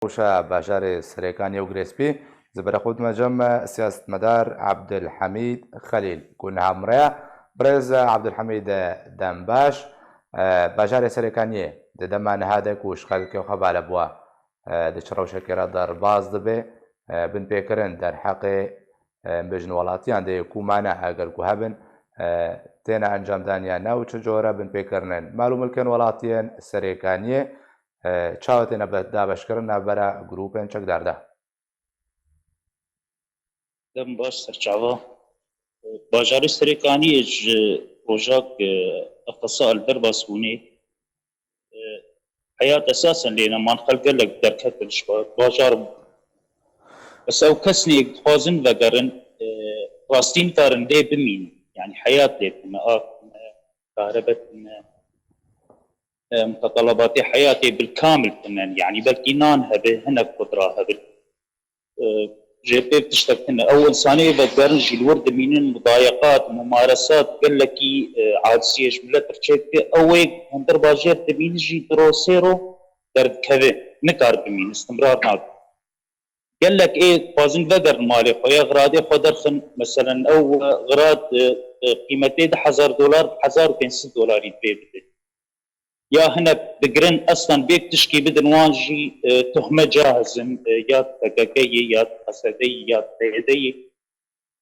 وشا باجار سريكانيا وغريسبي زبر خود مجمع سياسة مدار عبد الحميد خليل كنا مريا برز عبد الحميد دمباش باجار سريكانيا دمان هذا كوش خلك وخبال بوا دشروش كرا دار باز دبي بن بيكرن در حق بجن ولاتيان دي كومانا اگر كوهبن تينا انجام دانيا ناو چجورا بن بيكرنن معلوم الكن ولاتيان سريكانيا چاوتێنە بە دابشکردن نابەرە گروپێن چەکداردا دەم باش سەرچاوە باژارê Serêkaniyê ji rojak eqesa li derbas bûnê heyat esasen lêneman xelk gelek derketin ji bajar bes ew kesnê dixwazin vegerin rastî nikarin lê bimînin yani heyat lê bime av bime karebet bime متطلباتي حياتي بالكامل كمان يعني بلكي نان هبه هنا قدرة هبه جيبي بتشتكنا أو إنسانية بتقارن جي الورد من المضايقات ممارسات قال لك عادسية جملة ترشيك أوي هندر باجير تبين جي دروسيرو درد كذا نكار بمين استمرار ناك قال لك إيه بازن بدر مالي خويا غرادي خدر خن مثلا أو غراد قيمته $1000 $1500 يتبيع يا هنا بقرن اصلا بيك تشكي بدن واجي تهمه جاهزم يا تكاكي يا حسدي يا تيدي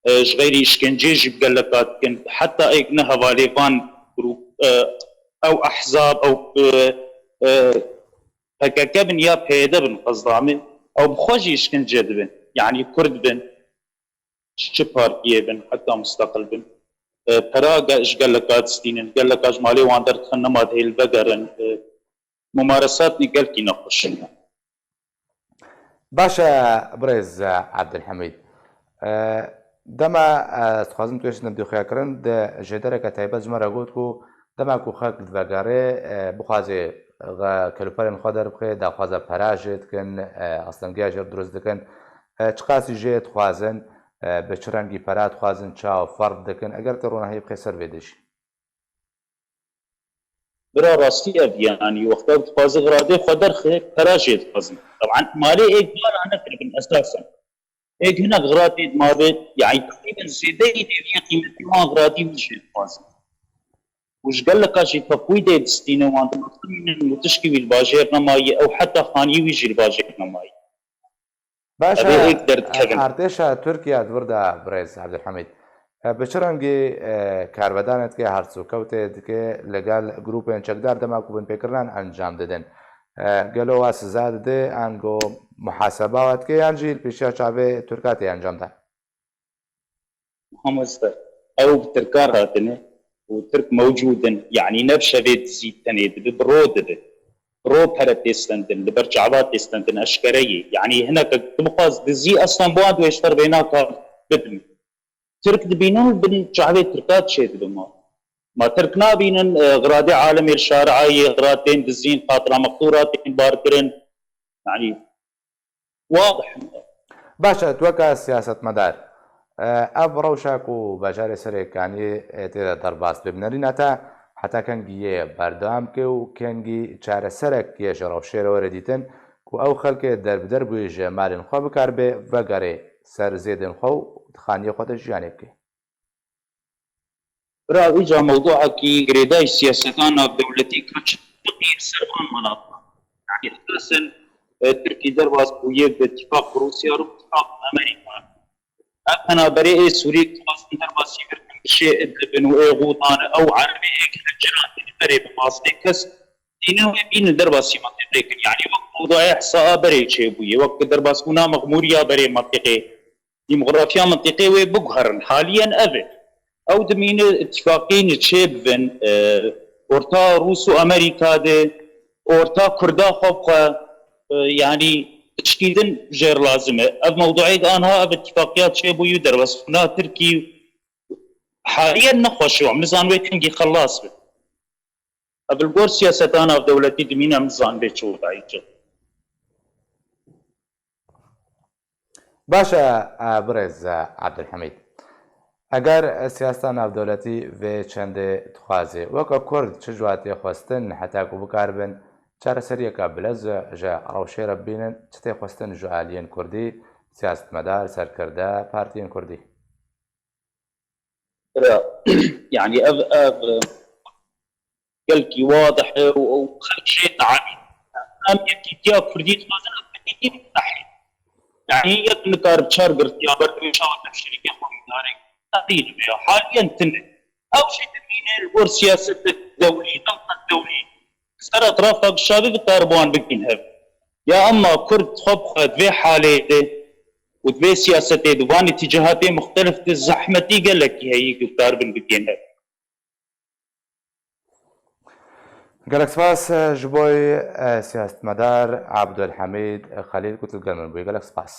غيري اشكنجي جيب قلقات كنت حتى ايقنا هواليفان جروب او احزاب او تكاكبن يا بيدا بن قصدامي او بخوجي اشكنجي بن يعني كرد بن شباركيه بن حتى مستقل بن پراغ اشغالقات ستینن گلقاج مالی واندر خنمات هیل بگرن ممارسات نقل کی نخوشن باشا برز عبد الحميد دما تخوازم توش نبدو خياكرن ده جدرك تايبا جمرا قوتكو دما كو خاك دفاقاري بخوازي كالوبارين خودر بخي دا خوازا پراجت كن اصلا گياجر دروز دكن چقاسي جيت خوازن بە چ ڕەنگی پەرات خوازن چاو فەرق دەکەن ئەگەر تەڕۆنە هەیە بخێ سەر بێدەشی برا راستی يعني وقتها بتخوازي غرادي خودر خي پراجت خوازن طبعا مالي ايك بار انا تربن اساسا ايك هنا غرادي مالي يعني تقريبا زيدي في قيمة ما غرادي وجه خوازن وش قال لك اشي تقويدي دستينه وانت من وتشكي بالباجير نماي او حتى خاني ويجي الباجير نماي باشا ارتشا تركيا دوردا بريز عبد الحميد بچرانگی کاربدانت که هرچو کوته که لگال گروپین چکدار دما کوبن پیکران انجام دادن گلو واس زاد ده انگو محاسبات که انجیل پیشا چابه ترکاتی انجام ده محمد او تركار هاتنه وترك موجودا يعني نبشه بيت زيت تنيد برود رو بهرت تستندن لبرجعات تستندن اشكريه يعني هنا تبقى دزي اصلا بواد ويشتر بيناك بدن ترك دبينون بن جعبه تركات شيء بما ما تركنا بينن غرادي عالمي الشارعي غراتين دزين خاطره مقطورات باركرن يعني واضح باشا توقع سياسة مدار اب روشاكو باجار سريكاني تيدا درباس ببنريناتا حتى كنجي بردام كو كنجي چاره سرك يجرو شيرو رديتن كو او خلك درب درب جمال خو بكاربه وغاري سر زيدن خو خانيه خود جانبكي برا اجا موضوع كي غريداي سياستان الدولتي كتش تغيير سربان مناطق يعني اساسا تركي درباس بويه باتفاق روسيا واتفاق امريكا انا بريء سوري خاص درباس يبرك شيء ادلبن وغوطان او عربي هيك الجيران بري بماصلي كس دينه بين درباسي منطقي يعني وقت موضوع احصاء بري شيء بويه وقت درباس هنا مغموريا بري منطقي ديموغرافيا منطقي وبقهر حاليا ابد او دمين اتفاقين تشيبن اورتا روس وامريكا دي اورتا كردا خوفا يعني تشكيدن غير لازمه اف موضوعي انا اف اتفاقيات شيبو يدر بس هنا تركي حاليا نخوشوا مزان ويتنجي خلاص بي قبل قول سياستانا في دولتي دمينا مزان بيتشو بعيجة باشا برز عبد الحميد اگر سیاستانا في دولتي في چند تخوازي وكا كرد چجواتي خوستن حتى كو بكاربن چارە سەریەکە بلەز ژە ڕەوشێرە بینن چتێ خواستن ژە ئالیەن کوردی سیاستمەدار سەرکردە پارتیên کوردی يعني قلكي واضح وخلق شيء عميق ام يا كردي تمازن بدي تحي يعني يتنكر بشار قرت يا برد ان شاء الله تبشري يا اخوي داري تقيل بها حاليا تنه او شيء تمين الور سياسه الدولي ضغط الدولي صار اطراف الشباب الطربان بكينها يا اما كرد خب في حاله وتبي سياسته دوان اتجاهات مختلفة الزحمة قال لك هي كتار بكينها قالك سپاس ji bo siyastmedar Abdulhamid Xelîl ku tu gelmin bûyî gelek spas.